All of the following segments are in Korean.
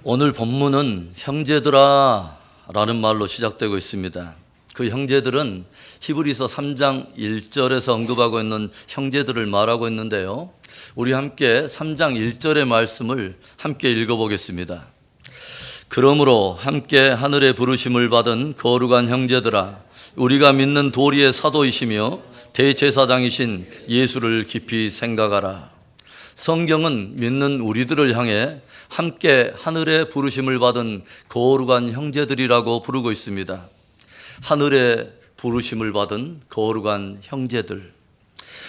오늘 본문은 형제들아 라는 말로 시작되고 있습니다. 그 형제들은 히브리서 3장 1절에서 언급하고 있는 형제들을 말하고 있는데요. 우리 함께 3장 1절의 말씀을 함께 읽어보겠습니다. 그러므로 함께 하늘의 부르심을 받은 거룩한 형제들아, 우리가 믿는 도리의 사도이시며 대제사장이신 예수를 깊이 생각하라. 성경은 믿는 우리들을 향해 함께 하늘의 부르심을 받은 거룩한 형제들이라고 부르고 있습니다. 하늘의 부르심을 받은 거룩한 형제들.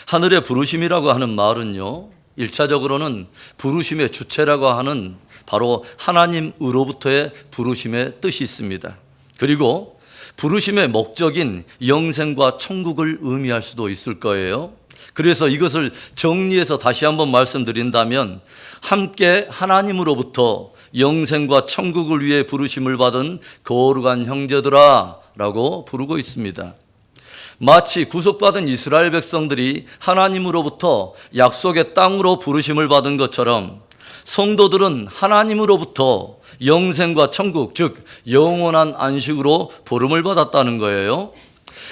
하늘의 부르심이라고 하는 말은요, 1차적으로는 부르심의 주체라고 하는 바로 하나님으로부터의 부르심의 뜻이 있습니다. 그리고 부르심의 목적인 영생과 천국을 의미할 수도 있을 거예요. 그래서 이것을 정리해서 다시 한번 말씀드린다면, 함께 하나님으로부터 영생과 천국을 위해 부르심을 받은 거룩한 형제들아 라고 부르고 있습니다. 마치 구속받은 이스라엘 백성들이 하나님으로부터 약속의 땅으로 부르심을 받은 것처럼 성도들은 하나님으로부터 영생과 천국, 즉 영원한 안식으로 부름을 받았다는 거예요.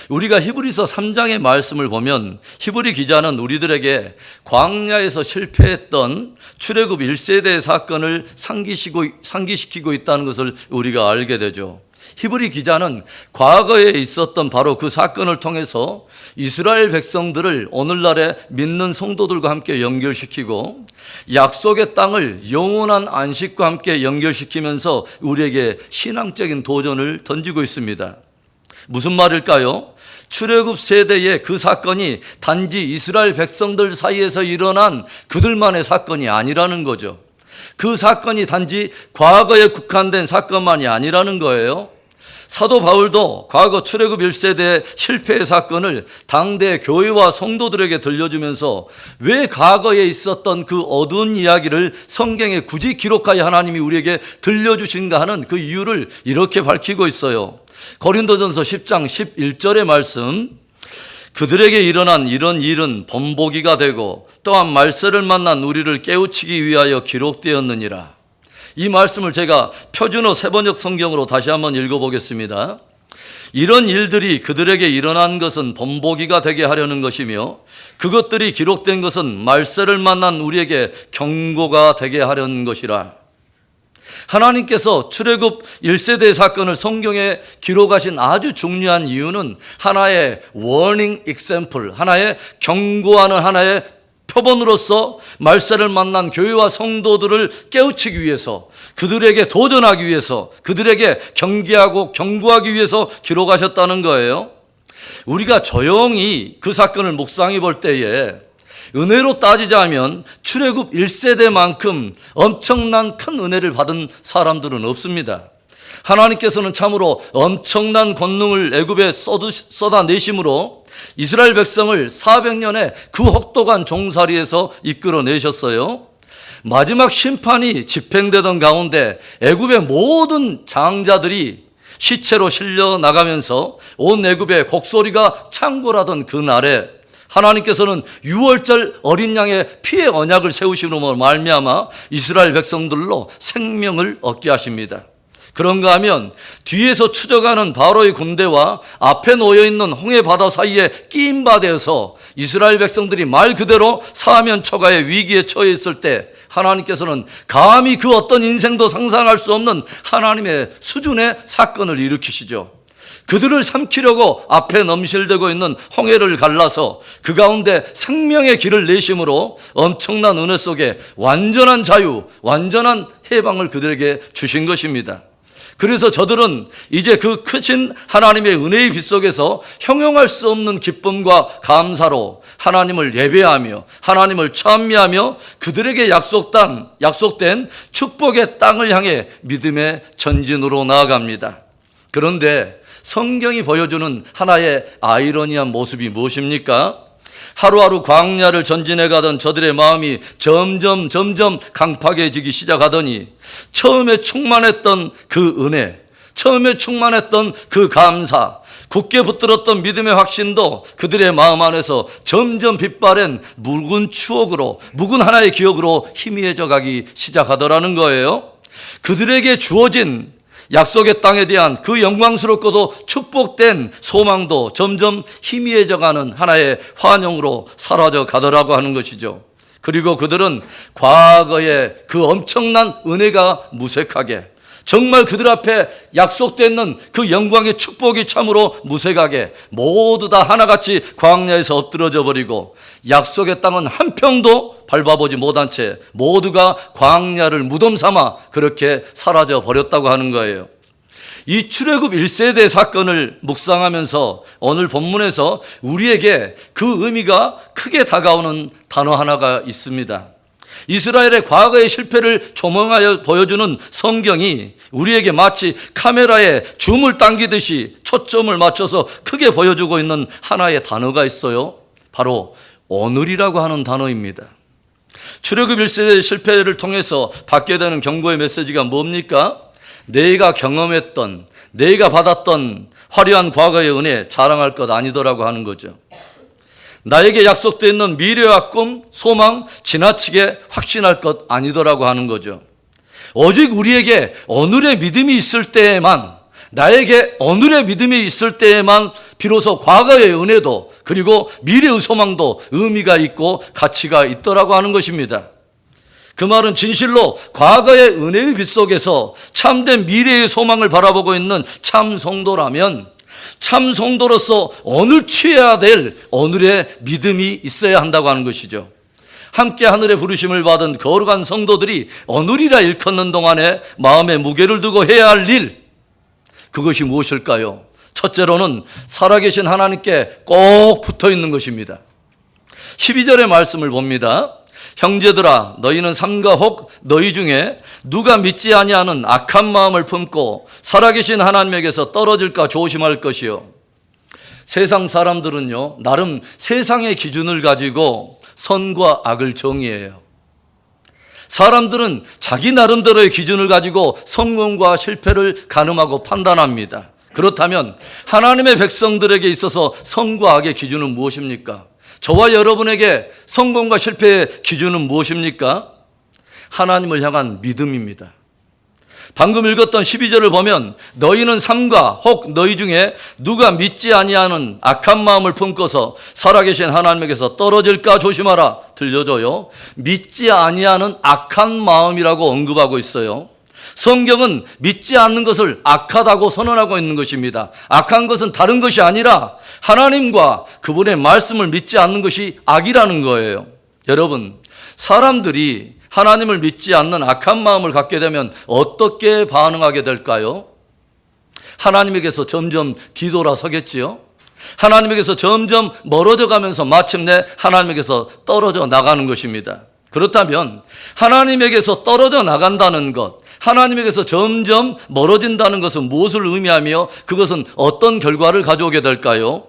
우리가 히브리서 3장의 말씀을 보면 히브리 기자는 우리들에게 광야에서 실패했던 출애굽 1세대의 사건을 상기시키고 있다는 것을 우리가 알게 되죠. 히브리 기자는 과거에 있었던 바로 그 사건을 통해서 이스라엘 백성들을 오늘날의 믿는 성도들과 함께 연결시키고 약속의 땅을 영원한 안식과 함께 연결시키면서 우리에게 신앙적인 도전을 던지고 있습니다. 무슨 말일까요? 출애굽 세대의 그 사건이 단지 이스라엘 백성들 사이에서 일어난 그들만의 사건이 아니라는 거죠. 그 사건이 단지 과거에 국한된 사건만이 아니라는 거예요. 사도 바울도 과거 출애굽 1세대의 실패의 사건을 당대 교회와 성도들에게 들려주면서 왜 과거에 있었던 그 어두운 이야기를 성경에 굳이 기록하여 하나님이 우리에게 들려주신가 하는 그 이유를 이렇게 밝히고 있어요. 고린도전서 10장 11절의 말씀, 그들에게 일어난 이런 일은 본보기가 되고 또한 말세를 만난 우리를 깨우치기 위하여 기록되었느니라. 이 말씀을 제가 표준어 세번역 성경으로 다시 한번 읽어보겠습니다. 이런 일들이 그들에게 일어난 것은 본보기가 되게 하려는 것이며 그것들이 기록된 것은 말세를 만난 우리에게 경고가 되게 하려는 것이라. 하나님께서 출애굽 1세대 사건을 성경에 기록하신 아주 중요한 이유는 하나의 워닝 익sem플, 하나의 경고하는 하나의 표본으로서 말세를 만난 교회와 성도들을 깨우치기 위해서, 그들에게 도전하기 위해서, 그들에게 경계하고 경고하기 위해서 기록하셨다는 거예요. 우리가 조용히 그 사건을 묵상해 볼 때에 은혜로 따지자면 출애굽 1세대만큼 엄청난 큰 은혜를 받은 사람들은 없습니다. 하나님께서는 참으로 엄청난 권능을 애굽에 쏟아내심으로 이스라엘 백성을 400년의 그 혹독한 종살이에서 이끌어내셨어요. 마지막 심판이 집행되던 가운데 애굽의 모든 장자들이 시체로 실려 나가면서 온 애굽의 곡소리가 창궐하던 그 날에 하나님께서는 6월절 어린 양의 피의 언약을 세우심으로 말미암아 이스라엘 백성들로 생명을 얻게 하십니다. 그런가 하면 뒤에서 추적하는 바로의 군대와 앞에 놓여있는 홍해 바다 사이에 끼임 바다에서 이스라엘 백성들이 말 그대로 사면 초가의 위기에 처해 있을 때 하나님께서는 감히 그 어떤 인생도 상상할 수 없는 하나님의 수준의 사건을 일으키시죠. 그들을 삼키려고 앞에 넘실대고 있는 홍해를 갈라서 그 가운데 생명의 길을 내심으로 엄청난 은혜 속에 완전한 자유, 완전한 해방을 그들에게 주신 것입니다. 그래서 저들은 이제 그 크신 하나님의 은혜의 빛 속에서 형용할 수 없는 기쁨과 감사로 하나님을 예배하며 하나님을 찬미하며 그들에게 약속된 축복의 땅을 향해 믿음의 전진으로 나아갑니다. 그런데 성경이 보여주는 하나의 아이러니한 모습이 무엇입니까? 하루하루 광야를 전진해 가던 저들의 마음이 점점 강팍해지기 시작하더니 처음에 충만했던 그 은혜, 처음에 충만했던 그 감사, 굳게 붙들었던 믿음의 확신도 그들의 마음 안에서 점점 빛바랜 묵은 추억으로, 묵은 하나의 기억으로 희미해져 가기 시작하더라는 거예요. 그들에게 주어진 약속의 땅에 대한 그 영광스럽고도 축복된 소망도 점점 희미해져가는 하나의 환영으로 사라져 가더라고 하는 것이죠. 그리고 그들은 과거의 그 엄청난 은혜가 무색하게, 정말 그들 앞에 약속되는 그 영광의 축복이 참으로 무색하게 모두 다 하나같이 광야에서 엎드러져 버리고 약속의 땅은 한 평도 밟아보지 못한 채 모두가 광야를 무덤 삼아 그렇게 사라져 버렸다고 하는 거예요. 이 출애굽 1세대 사건을 묵상하면서 오늘 본문에서 우리에게 그 의미가 크게 다가오는 단어 하나가 있습니다. 이스라엘의 과거의 실패를 조명하여 보여주는 성경이 우리에게 마치 카메라에 줌을 당기듯이 초점을 맞춰서 크게 보여주고 있는 하나의 단어가 있어요. 바로 오늘이라고 하는 단어입니다. 출애굽 1세대의 실패를 통해서 받게 되는 경고의 메시지가 뭡니까? 내가 경험했던, 내가 받았던 화려한 과거의 은혜 자랑할 것 아니더라고 하는 거죠. 나에게 약속되어 있는 미래와 꿈, 소망 지나치게 확신할 것 아니더라고 하는 거죠. 오직 우리에게 오늘의 믿음이 있을 때에만, 나에게 오늘의 믿음이 있을 때에만 비로소 과거의 은혜도 그리고 미래의 소망도 의미가 있고 가치가 있더라고 하는 것입니다. 그 말은 진실로 과거의 은혜의 빛 속에서 참된 미래의 소망을 바라보고 있는 참 성도라면 참 성도로서 오늘 취해야 될 오늘의 믿음이 있어야 한다고 하는 것이죠. 함께 하늘의 부르심을 받은 거룩한 성도들이 오늘이라 일컫는 동안에 마음에 무게를 두고 해야 할 일, 그것이 무엇일까요? 첫째로는 살아계신 하나님께 꼭 붙어 있는 것입니다. 12절의 말씀을 봅니다. 형제들아, 너희는 삼가 혹 너희 중에 누가 믿지 아니하는 악한 마음을 품고 살아계신 하나님에게서 떨어질까 조심할 것이요. 세상 사람들은요, 나름 세상의 기준을 가지고 선과 악을 정의해요. 사람들은 자기 나름대로의 기준을 가지고 성공과 실패를 가늠하고 판단합니다. 그렇다면 하나님의 백성들에게 있어서 선과 악의 기준은 무엇입니까? 저와 여러분에게 성공과 실패의 기준은 무엇입니까? 하나님을 향한 믿음입니다. 방금 읽었던 12절을 보면 너희는 삼가 혹 너희 중에 누가 믿지 아니하는 악한 마음을 품고서 살아계신 하나님에게서 떨어질까 조심하라 들려줘요. 믿지 아니하는 악한 마음이라고 언급하고 있어요. 성경은 믿지 않는 것을 악하다고 선언하고 있는 것입니다. 악한 것은 다른 것이 아니라 하나님과 그분의 말씀을 믿지 않는 것이 악이라는 거예요. 여러분, 사람들이 하나님을 믿지 않는 악한 마음을 갖게 되면 어떻게 반응하게 될까요? 하나님에게서 점점 뒤돌아서겠지요. 하나님에게서 점점 멀어져 가면서 마침내 하나님에게서 떨어져 나가는 것입니다. 그렇다면 하나님에게서 떨어져 나간다는 것, 하나님에게서 점점 멀어진다는 것은 무엇을 의미하며 그것은 어떤 결과를 가져오게 될까요?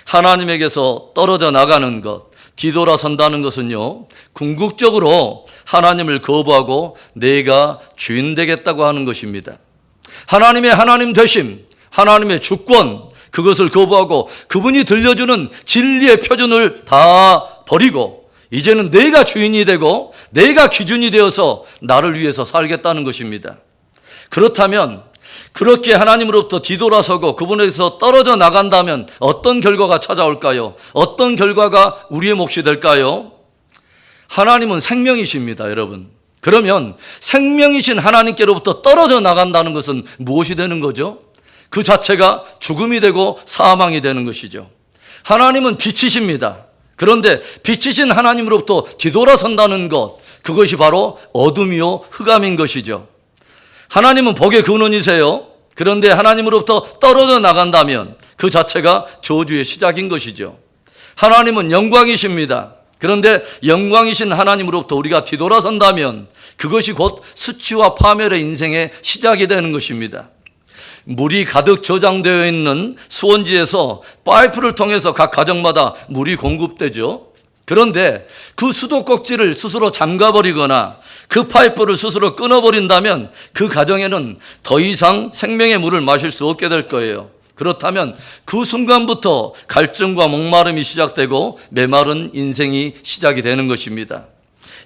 하나님에게서 떨어져 나가는 것, 뒤돌아선다는 것은요, 궁극적으로 하나님을 거부하고 내가 주인 되겠다고 하는 것입니다. 하나님의 하나님 되심, 하나님의 주권, 그것을 거부하고 그분이 들려주는 진리의 표준을 다 버리고 이제는 내가 주인이 되고 내가 기준이 되어서 나를 위해서 살겠다는 것입니다. 그렇다면 그렇게 하나님으로부터 뒤돌아서고 그분에게서 떨어져 나간다면 어떤 결과가 찾아올까요? 어떤 결과가 우리의 몫이 될까요? 하나님은 생명이십니다, 여러분. 그러면 생명이신 하나님께로부터 떨어져 나간다는 것은 무엇이 되는 거죠? 그 자체가 죽음이 되고 사망이 되는 것이죠. 하나님은 빛이십니다. 그런데 빛이신 하나님으로부터 뒤돌아선다는 것, 그것이 바로 어둠이요 흑암인 것이죠. 하나님은 복의 근원이세요. 그런데 하나님으로부터 떨어져 나간다면 그 자체가 저주의 시작인 것이죠. 하나님은 영광이십니다. 그런데 영광이신 하나님으로부터 우리가 뒤돌아선다면 그것이 곧 수치와 파멸의 인생의 시작이 되는 것입니다. 물이 가득 저장되어 있는 수원지에서 파이프를 통해서 각 가정마다 물이 공급되죠. 그런데 그 수도꼭지를 스스로 잠가버리거나 그 파이프를 스스로 끊어버린다면 그 가정에는 더 이상 생명의 물을 마실 수 없게 될 거예요. 그렇다면 그 순간부터 갈증과 목마름이 시작되고 메마른 인생이 시작이 되는 것입니다.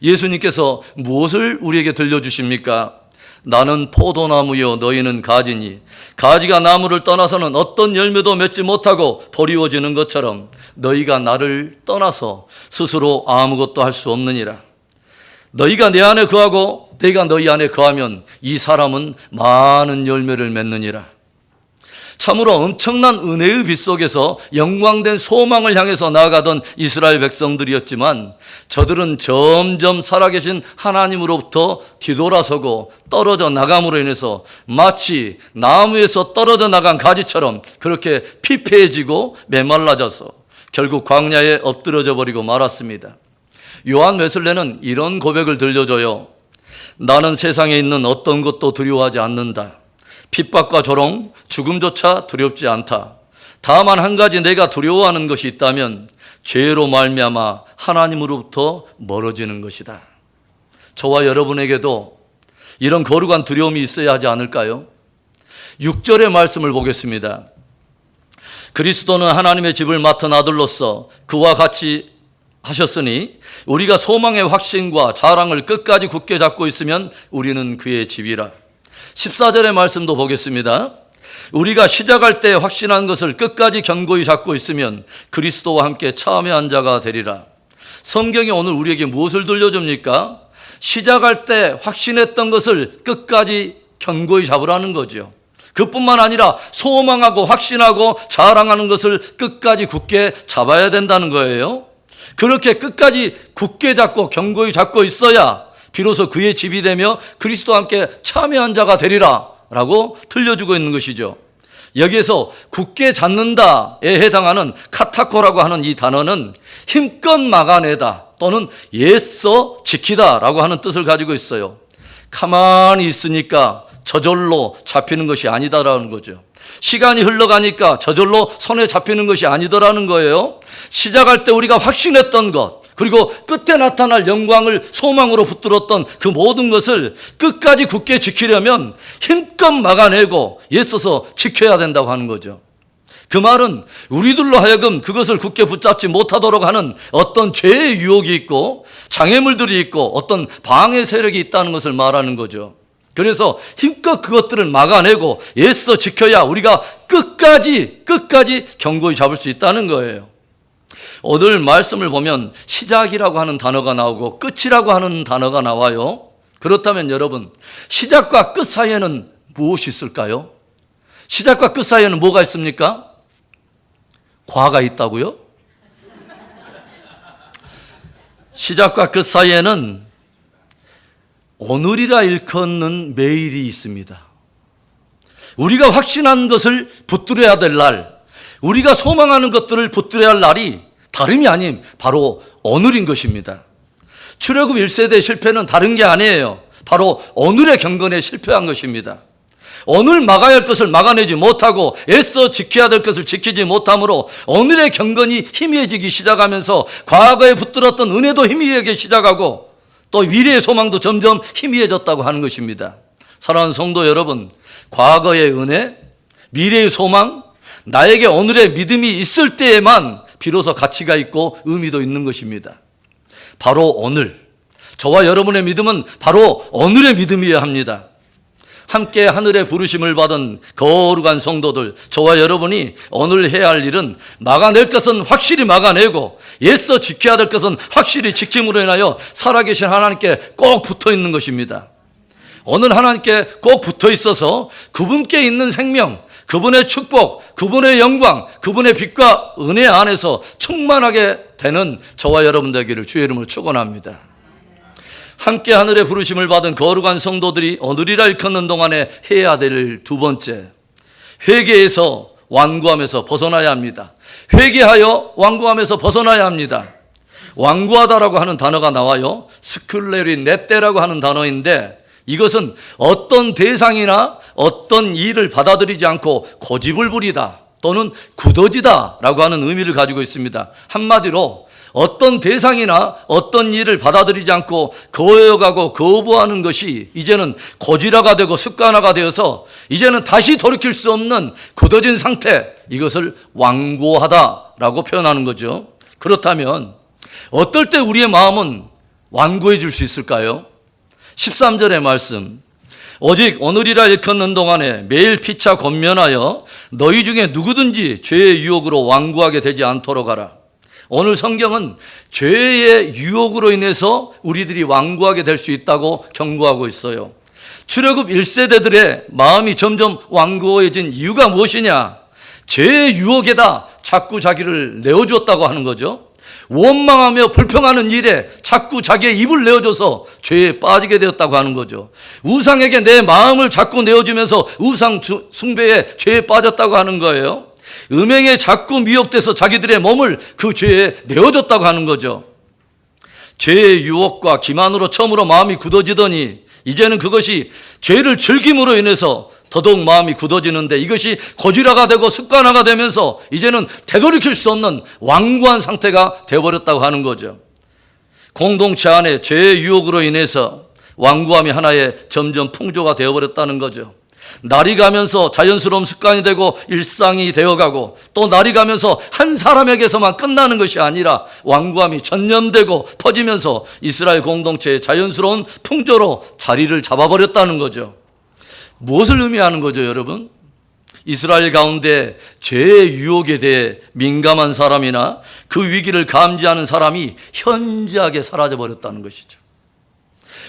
예수님께서 무엇을 우리에게 들려주십니까? 나는 포도나무요 너희는 가지니 가지가 나무를 떠나서는 어떤 열매도 맺지 못하고 버리워지는 것처럼 너희가 나를 떠나서 스스로 아무것도 할 수 없느니라. 너희가 내 안에 거하고 내가 너희 안에 거하면 이 사람은 많은 열매를 맺느니라. 참으로 엄청난 은혜의 빛 속에서 영광된 소망을 향해서 나아가던 이스라엘 백성들이었지만 저들은 점점 살아계신 하나님으로부터 뒤돌아서고 떨어져 나감으로 인해서 마치 나무에서 떨어져 나간 가지처럼 그렇게 피폐해지고 메말라져서 결국 광야에 엎드러져 버리고 말았습니다. 요한 웨슬레는 이런 고백을 들려줘요. 나는 세상에 있는 어떤 것도 두려워하지 않는다. 핍박과 조롱, 죽음조차 두렵지 않다. 다만 한 가지 내가 두려워하는 것이 있다면 죄로 말미암아 하나님으로부터 멀어지는 것이다. 저와 여러분에게도 이런 거룩한 두려움이 있어야 하지 않을까요? 6절의 말씀을 보겠습니다. 그리스도는 하나님의 집을 맡은 아들로서 그와 같이 하셨으니 우리가 소망의 확신과 자랑을 끝까지 굳게 잡고 있으면 우리는 그의 집이라. 14절의 말씀도 보겠습니다. 우리가 시작할 때 확신한 것을 끝까지 견고히 잡고 있으면 그리스도와 함께 참여한 자가 되리라. 성경이 오늘 우리에게 무엇을 들려줍니까? 시작할 때 확신했던 것을 끝까지 견고히 잡으라는 거죠. 그뿐만 아니라 소망하고 확신하고 자랑하는 것을 끝까지 굳게 잡아야 된다는 거예요. 그렇게 끝까지 굳게 잡고 견고히 잡고 있어야 비로소 그의 집이 되며 그리스도와 함께 참여한 자가 되리라 라고 들려주고 있는 것이죠. 여기에서 굳게 잡는다에 해당하는 카타코라고 하는 이 단어는 힘껏 막아내다 또는 애써 지키다 라고 하는 뜻을 가지고 있어요. 가만히 있으니까 저절로 잡히는 것이 아니다라는 거죠. 시간이 흘러가니까 저절로 손에 잡히는 것이 아니더라는 거예요. 시작할 때 우리가 확신했던 것, 그리고 끝에 나타날 영광을 소망으로 붙들었던 그 모든 것을 끝까지 굳게 지키려면 힘껏 막아내고 애써서 지켜야 된다고 하는 거죠. 그 말은 우리들로 하여금 그것을 굳게 붙잡지 못하도록 하는 어떤 죄의 유혹이 있고 장애물들이 있고 어떤 방해 세력이 있다는 것을 말하는 거죠. 그래서 힘껏 그것들을 막아내고 애써 지켜야 우리가 끝까지 견고히 잡을 수 있다는 거예요. 오늘 말씀을 보면 시작이라고 하는 단어가 나오고 끝이라고 하는 단어가 나와요. 그렇다면 여러분, 시작과 끝 사이에는 무엇이 있을까요? 시작과 끝 사이에는 뭐가 있습니까? 과가 있다고요? 시작과 끝 사이에는 오늘이라 일컫는 매일이 있습니다. 우리가 확신한 것을 붙들어야 될 날, 우리가 소망하는 것들을 붙들어야 할 날이 다름이 아닌 바로 오늘인 것입니다. 출애굽 1세대의 실패는 다른 게 아니에요. 바로 오늘의 경건에 실패한 것입니다. 오늘 막아야 할 것을 막아내지 못하고 애써 지켜야 될 것을 지키지 못함으로 오늘의 경건이 희미해지기 시작하면서 과거에 붙들었던 은혜도 희미해지기 시작하고 또 미래의 소망도 점점 희미해졌다고 하는 것입니다. 사랑하는 성도 여러분, 과거의 은혜, 미래의 소망, 나에게 오늘의 믿음이 있을 때에만 비로소 가치가 있고 의미도 있는 것입니다. 바로 오늘, 저와 여러분의 믿음은 바로 오늘의 믿음이어야 합니다. 함께 하늘의 부르심을 받은 거룩한 성도들, 저와 여러분이 오늘 해야 할 일은 막아낼 것은 확실히 막아내고 애써 지켜야 될 것은 확실히 지킴으로 인하여 살아계신 하나님께 꼭 붙어 있는 것입니다. 오늘 하나님께 꼭 붙어 있어서 그분께 있는 생명, 그분의 축복, 그분의 영광, 그분의 빛과 은혜 안에서 충만하게 되는 저와 여러분 되기를 주의 이름으로 축원합니다. 함께 하늘의 부르심을 받은 거룩한 성도들이 오늘이라 일컫는 동안에 해야 될 두 번째, 회개에서 완고함에서 벗어나야 합니다. 회개하여 완고함에서 벗어나야 합니다. 완고하다라고 하는 단어가 나와요. 스클레리 넷대라고 하는 단어인데 이것은 어떤 대상이나 어떤 일을 받아들이지 않고 고집을 부리다 또는 굳어지다 라고 하는 의미를 가지고 있습니다. 한마디로 어떤 대상이나 어떤 일을 받아들이지 않고 거여가고 거부하는 것이 이제는 고질화가 되고 습관화가 되어서 이제는 다시 돌이킬 수 없는 굳어진 상태, 이것을 완고하다라고 표현하는 거죠. 그렇다면 어떨 때 우리의 마음은 완고해질 수 있을까요? 13절의 말씀, 오직 오늘이라 일컫는 동안에 매일 피차 권면하여 너희 중에 누구든지 죄의 유혹으로 완고하게 되지 않도록 하라. 오늘 성경은 죄의 유혹으로 인해서 우리들이 완고하게 될 수 있다고 경고하고 있어요. 출애굽 1세대들의 마음이 점점 완고해진 이유가 무엇이냐? 죄의 유혹에다 자꾸 자기를 내어주었다고 하는 거죠. 원망하며 불평하는 일에 자꾸 자기의 입을 내어줘서 죄에 빠지게 되었다고 하는 거죠. 우상에게 내 마음을 자꾸 내어주면서 우상 숭배에 죄에 빠졌다고 하는 거예요. 음행에 자꾸 미혹돼서 자기들의 몸을 그 죄에 내어줬다고 하는 거죠. 죄의 유혹과 기만으로 처음으로 마음이 굳어지더니 이제는 그것이 죄를 즐김으로 인해서 더더욱 마음이 굳어지는데 이것이 고질화가 되고 습관화가 되면서 이제는 되돌이킬 수 없는 완고한 상태가 되어버렸다고 하는 거죠. 공동체 안에 죄의 유혹으로 인해서 완고함이 하나의 점점 풍조가 되어버렸다는 거죠. 날이 가면서 자연스러운 습관이 되고 일상이 되어가고 또 날이 가면서 한 사람에게서만 끝나는 것이 아니라 완고함이 전염되고 퍼지면서 이스라엘 공동체의 자연스러운 풍조로 자리를 잡아버렸다는 거죠. 무엇을 의미하는 거죠, 여러분? 이스라엘 가운데 죄의 유혹에 대해 민감한 사람이나 그 위기를 감지하는 사람이 현저하게 사라져버렸다는 것이죠.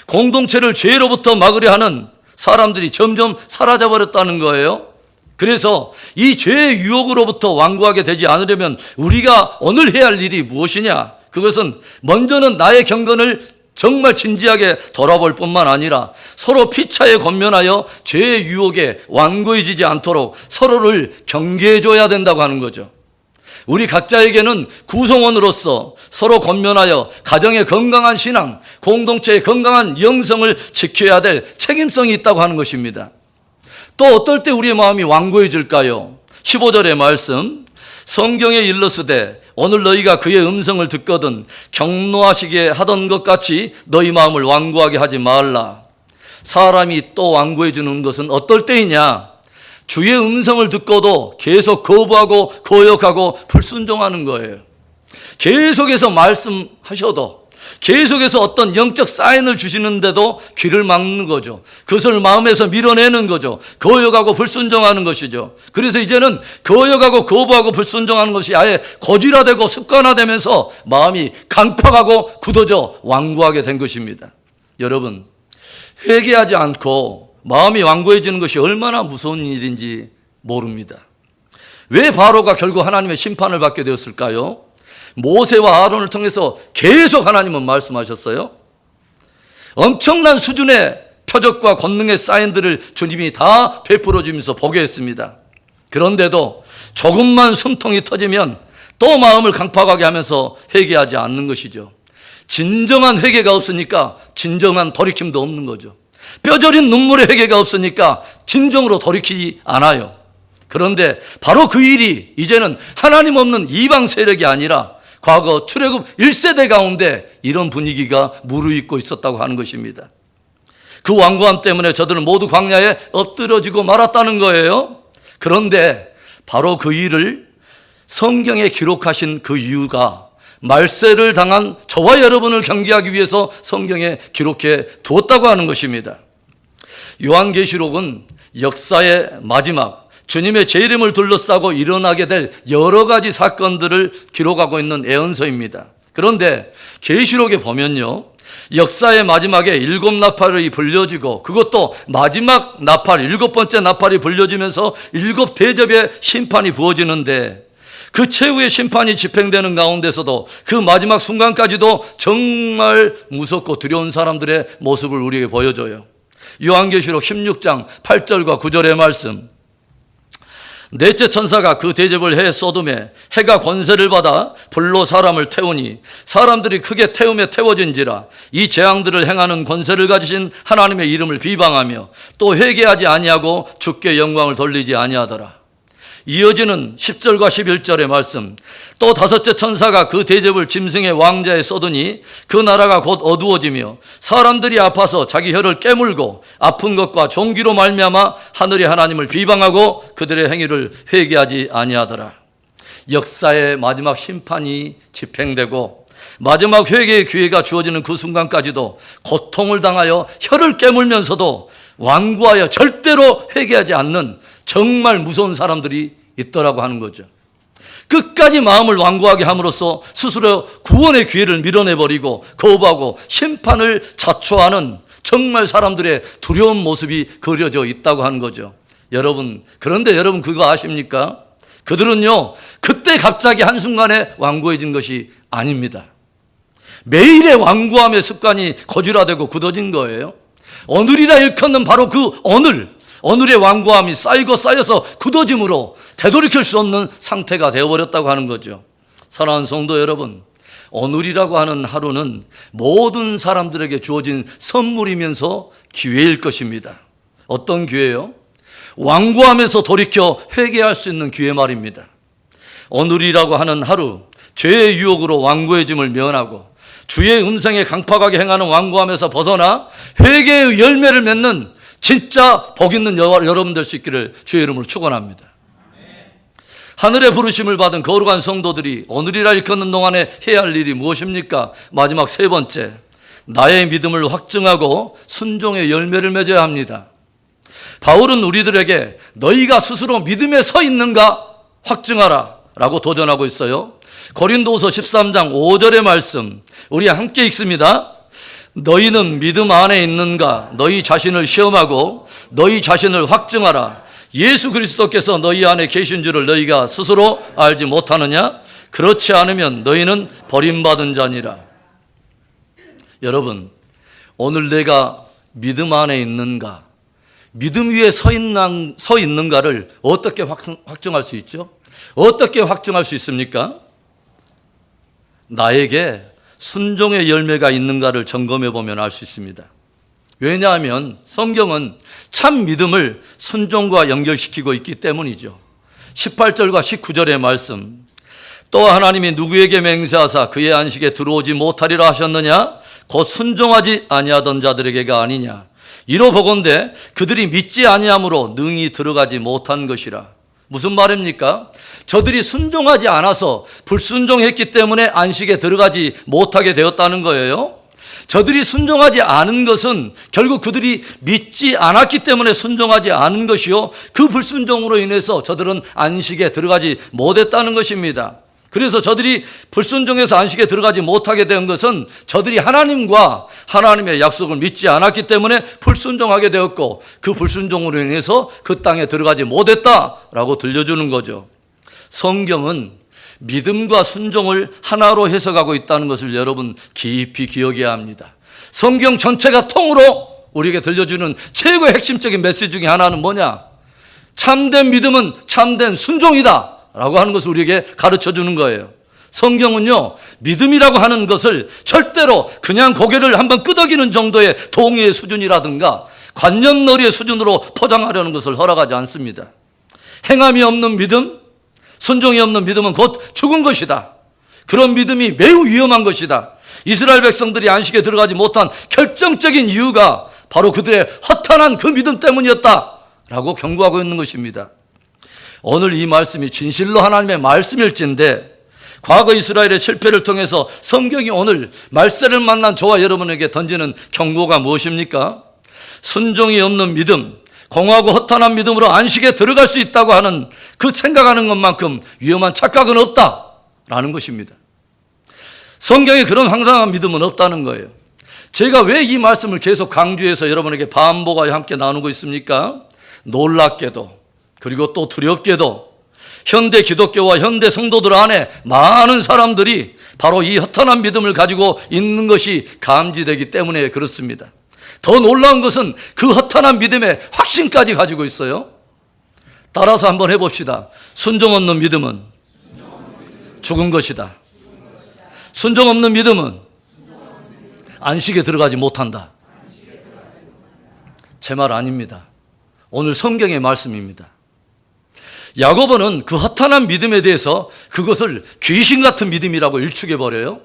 공동체를 죄로부터 막으려 하는 사람들이 점점 사라져버렸다는 거예요. 그래서 이 죄의 유혹으로부터 완고하게 되지 않으려면 우리가 오늘 해야 할 일이 무엇이냐? 그것은 먼저는 나의 경건을 정말 진지하게 돌아볼 뿐만 아니라 서로 피차에 권면하여 죄의 유혹에 완고해지지 않도록 서로를 경계해줘야 된다고 하는 거죠. 우리 각자에게는 구성원으로서 서로 권면하여 가정의 건강한 신앙, 공동체의 건강한 영성을 지켜야 될 책임성이 있다고 하는 것입니다. 또 어떨 때 우리의 마음이 완고해질까요? 15절의 말씀, 성경에 일렀으되 오늘 너희가 그의 음성을 듣거든 경노하시게 하던 것 같이 너희 마음을 완고하게 하지 말라. 사람이 또 완고해지는 것은 어떨 때이냐? 주의 음성을 듣고도 계속 거부하고 거역하고 불순종하는 거예요. 계속해서 말씀하셔도 계속해서 어떤 영적 사인을 주시는데도 귀를 막는 거죠. 그것을 마음에서 밀어내는 거죠. 거역하고 불순종하는 것이죠. 그래서 이제는 거역하고 거부하고 불순종하는 것이 아예 고질화되고 습관화되면서 마음이 강팍하고 굳어져 완고하게 된 것입니다. 여러분, 회개하지 않고 마음이 완고해지는 것이 얼마나 무서운 일인지 모릅니다. 왜 바로가 결국 하나님의 심판을 받게 되었을까요? 모세와 아론을 통해서 계속 하나님은 말씀하셨어요. 엄청난 수준의 표적과 권능의 사인들을 주님이 다 베풀어 주면서 보게 했습니다. 그런데도 조금만 숨통이 터지면 또 마음을 강팍하게 하면서 회개하지 않는 것이죠. 진정한 회개가 없으니까 진정한 돌이킴도 없는 거죠. 뼈저린 눈물의 회개가 없으니까 진정으로 돌이키지 않아요. 그런데 바로 그 일이 이제는 하나님 없는 이방 세력이 아니라 과거 출애굽 1세대 가운데 이런 분위기가 무르익고 있었다고 하는 것입니다. 그 완고함 때문에 저들은 모두 광야에 엎드러지고 말았다는 거예요. 그런데 바로 그 일을 성경에 기록하신 그 이유가 말세를 당한 저와 여러분을 경계하기 위해서 성경에 기록해 두었다고 하는 것입니다. 요한계시록은 역사의 마지막 주님의 재림을 둘러싸고 일어나게 될 여러 가지 사건들을 기록하고 있는 애언서입니다. 그런데 계시록에 보면요, 역사의 마지막에 7나팔이 불려지고 그것도 마지막 나팔, 7번째 나팔이 불려지면서 7대접의 심판이 부어지는데 그 최후의 심판이 집행되는 가운데서도 그 마지막 순간까지도 정말 무섭고 두려운 사람들의 모습을 우리에게 보여줘요. 요한계시록 16장 8절과 9절의 말씀, 넷째 천사가 그 대접을 해 쏟음에 해가 권세를 받아 불로 사람을 태우니 사람들이 크게 태움에 태워진지라. 이 재앙들을 행하는 권세를 가지신 하나님의 이름을 비방하며 또 회개하지 아니하고 주께 영광을 돌리지 아니하더라. 이어지는 10절과 11절의 말씀, 또 다섯째 천사가 그 대접을 짐승의 왕자에 쏟으니 그 나라가 곧 어두워지며 사람들이 아파서 자기 혀를 깨물고 아픈 것과 종기로 말미암아 하늘의 하나님을 비방하고 그들의 행위를 회개하지 아니하더라. 역사의 마지막 심판이 집행되고 마지막 회개의 기회가 주어지는 그 순간까지도 고통을 당하여 혀를 깨물면서도 완고하여 절대로 회개하지 않는 정말 무서운 사람들이 있더라고 하는 거죠. 끝까지 마음을 완고하게 함으로써 스스로 구원의 기회를 밀어내버리고 거부하고 심판을 자초하는 정말 사람들의 두려운 모습이 그려져 있다고 하는 거죠. 여러분, 그런데 여러분 그거 아십니까? 그들은요, 그때 갑자기 한순간에 완고해진 것이 아닙니다. 매일의 완고함의 습관이 거질화되고 굳어진 거예요. 오늘이라 일컫는 바로 그 오늘의 완고함이 쌓이고 쌓여서 굳어짐으로 되돌이킬 수 없는 상태가 되어버렸다고 하는 거죠. 사랑하는 성도 여러분, 오늘이라고 하는 하루는 모든 사람들에게 주어진 선물이면서 기회일 것입니다. 어떤 기회요? 완고함에서 돌이켜 회개할 수 있는 기회 말입니다. 오늘이라고 하는 하루, 죄의 유혹으로 완고해짐을 면하고 주의 음성에 강팍하게 행하는 완고함에서 벗어나 회개의 열매를 맺는 진짜 복 있는 여러분 될 수 있기를 주의 이름으로 축원합니다. 하늘의 부르심을 받은 거룩한 성도들이 오늘이라 일컫는 동안에 해야 할 일이 무엇입니까? 마지막 세 번째, 나의 믿음을 확증하고 순종의 열매를 맺어야 합니다. 바울은 우리들에게 너희가 스스로 믿음에 서 있는가 확증하라 라고 도전하고 있어요. 고린도후서 13장 5절의 말씀 우리 함께 읽습니다. 너희는 믿음 안에 있는가? 너희 자신을 시험하고 너희 자신을 확증하라. 예수 그리스도께서 너희 안에 계신 줄을 너희가 스스로 알지 못하느냐? 그렇지 않으면 너희는 버림받은 자니라. 여러분, 오늘 내가 믿음 안에 있는가? 믿음 위에 서 있는가를 어떻게 확증할 수 있죠? 어떻게 확증할 수 있습니까? 나에게 순종의 열매가 있는가를 점검해 보면 알 수 있습니다. 왜냐하면 성경은 참 믿음을 순종과 연결시키고 있기 때문이죠. 18절과 19절의 말씀, 또 하나님이 누구에게 맹세하사 그의 안식에 들어오지 못하리라 하셨느냐? 곧 순종하지 아니하던 자들에게가 아니냐? 이로 보건대 그들이 믿지 아니함으로 능히 들어가지 못한 것이라. 무슨 말입니까? 저들이 순종하지 않아서 불순종했기 때문에 안식에 들어가지 못하게 되었다는 거예요. 저들이 순종하지 않은 것은 결국 그들이 믿지 않았기 때문에 순종하지 않은 것이요, 그 불순종으로 인해서 저들은 안식에 들어가지 못했다는 것입니다. 그래서 저들이 불순종해서 안식에 들어가지 못하게 된 것은 저들이 하나님과 하나님의 약속을 믿지 않았기 때문에 불순종하게 되었고, 그 불순종으로 인해서 그 땅에 들어가지 못했다라고 들려주는 거죠. 성경은 믿음과 순종을 하나로 해석하고 있다는 것을 여러분 깊이 기억해야 합니다. 성경 전체가 통으로 우리에게 들려주는 최고의 핵심적인 메시지 중에 하나는 뭐냐? 참된 믿음은 참된 순종이다 라고 하는 것을 우리에게 가르쳐 주는 거예요. 성경은요, 믿음이라고 하는 것을 절대로 그냥 고개를 한번 끄덕이는 정도의 동의의 수준이라든가 관념놀이의 수준으로 포장하려는 것을 허락하지 않습니다. 행함이 없는 믿음, 순종이 없는 믿음은 곧 죽은 것이다. 그런 믿음이 매우 위험한 것이다. 이스라엘 백성들이 안식에 들어가지 못한 결정적인 이유가 바로 그들의 허탄한 그 믿음 때문이었다라고 경고하고 있는 것입니다. 오늘 이 말씀이 진실로 하나님의 말씀일진데, 과거 이스라엘의 실패를 통해서 성경이 오늘 말세를 만난 저와 여러분에게 던지는 경고가 무엇입니까? 순종이 없는 믿음, 공허하고 허탄한 믿음으로 안식에 들어갈 수 있다고 하는 그 생각하는 것만큼 위험한 착각은 없다라는 것입니다. 성경에 그런 황당한 믿음은 없다는 거예요. 제가 왜 이 말씀을 계속 강조해서 여러분에게 반복하여 함께 나누고 있습니까? 놀랍게도, 그리고 또 두렵게도 현대 기독교와 현대 성도들 안에 많은 사람들이 바로 이 허탄한 믿음을 가지고 있는 것이 감지되기 때문에 그렇습니다. 더 놀라운 것은 그 허탄한 믿음의 확신까지 가지고 있어요. 따라서 한번 해봅시다. 순종 없는 믿음은 죽은 것이다. 순종 없는 믿음은 안식에 들어가지 못한다. 제 말 아닙니다. 오늘 성경의 말씀입니다. 야고보는 그 허탄한 믿음에 대해서 그것을 귀신 같은 믿음이라고 일축해버려요.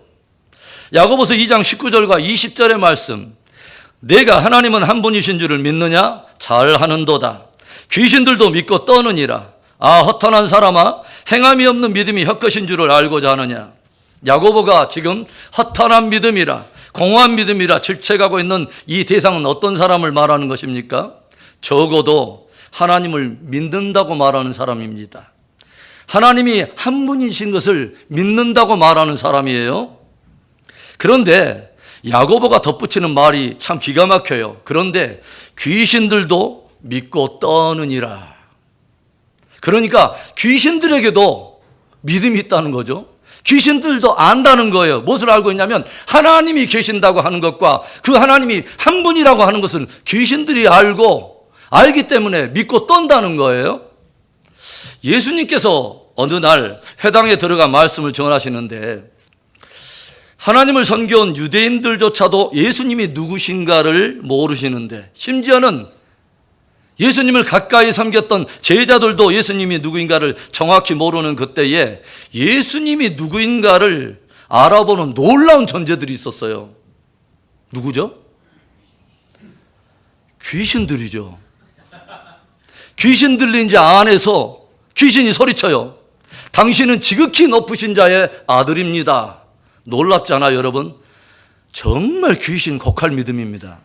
야고보서 2장 19절과 20절의 말씀, 내가 하나님은 한 분이신 줄을 믿느냐? 잘하는도다. 귀신들도 믿고 떠느니라. 아, 허탄한 사람아, 행함이 없는 믿음이 헛것인 줄을 알고자 하느냐? 야고보가 지금 허탄한 믿음이라, 공허한 믿음이라 질책하고 있는 이 대상은 어떤 사람을 말하는 것입니까? 적어도 하나님을 믿는다고 말하는 사람입니다. 하나님이 한 분이신 것을 믿는다고 말하는 사람이에요. 그런데 야고보가 덧붙이는 말이 참 기가 막혀요. 그런데 귀신들도 믿고 떠느니라. 그러니까 귀신들에게도 믿음이 있다는 거죠. 귀신들도 안다는 거예요. 무엇을 알고 있냐면 하나님이 계신다고 하는 것과 그 하나님이 한 분이라고 하는 것을 귀신들이 알기 때문에 믿고 떤다는 거예요. 예수님께서 어느 날 회당에 들어가 말씀을 전하시는데 하나님을 섬겨온 유대인들조차도 예수님이 누구신가를 모르시는데, 심지어는 예수님을 가까이 섬겼던 제자들도 예수님이 누구인가를 정확히 모르는 그때에 예수님이 누구인가를 알아보는 놀라운 존재들이 있었어요. 누구죠? 귀신들이죠. 귀신 들린 자 안에서 귀신이 소리쳐요. 당신은 지극히 높으신 자의 아들입니다. 놀랍잖아요, 여러분. 정말 귀신 곡할 믿음입니다.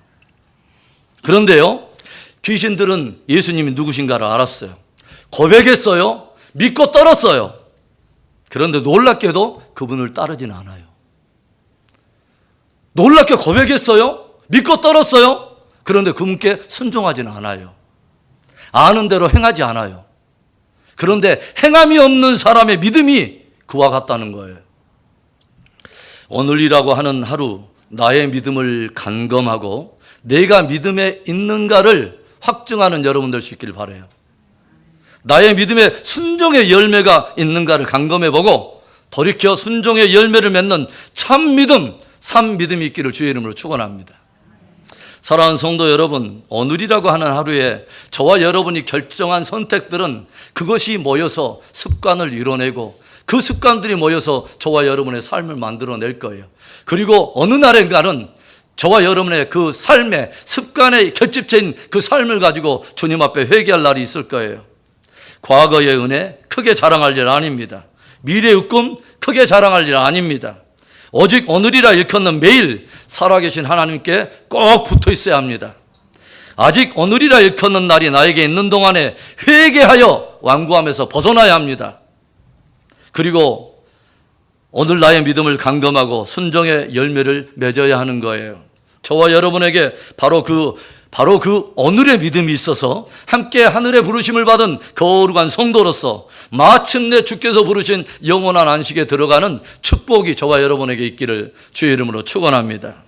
그런데요, 귀신들은 예수님이 누구신가를 알았어요. 고백했어요. 믿고 떨었어요. 그런데 놀랍게도 그분을 따르진 않아요. 놀랍게 고백했어요. 믿고 떨었어요. 그런데 그분께 순종하지는 않아요. 아는 대로 행하지 않아요. 그런데 행함이 없는 사람의 믿음이 그와 같다는 거예요. 오늘이라고 하는 하루 나의 믿음을 간검하고 내가 믿음에 있는가를 확증하는 여러분 될 수 있기를 바라요. 나의 믿음에 순종의 열매가 있는가를 간검해보고 돌이켜 순종의 열매를 맺는 참 믿음, 산 믿음이 있기를 주의 이름으로 축원합니다. 사랑하는 성도 여러분, 오늘이라고 하는 하루에 저와 여러분이 결정한 선택들은 그것이 모여서 습관을 이뤄내고 그 습관들이 모여서 저와 여러분의 삶을 만들어낼 거예요. 그리고 어느 날인가는 저와 여러분의 그 삶의 습관의 결집체인 그 삶을 가지고 주님 앞에 회개할 날이 있을 거예요. 과거의 은혜 크게 자랑할 일 아닙니다. 미래의 꿈 크게 자랑할 일 아닙니다. 오직 오늘이라 일컫는 매일 살아계신 하나님께 꼭 붙어 있어야 합니다. 아직 오늘이라 일컫는 날이 나에게 있는 동안에 회개하여 완고함에서 벗어나야 합니다. 그리고 오늘 나의 믿음을 간검하고 순종의 열매를 맺어야 하는 거예요. 저와 여러분에게 바로 그 오늘의 믿음이 있어서 함께 하늘의 부르심을 받은 거룩한 성도로서 마침내 주께서 부르신 영원한 안식에 들어가는 축복이 저와 여러분에게 있기를 주의 이름으로 축원합니다.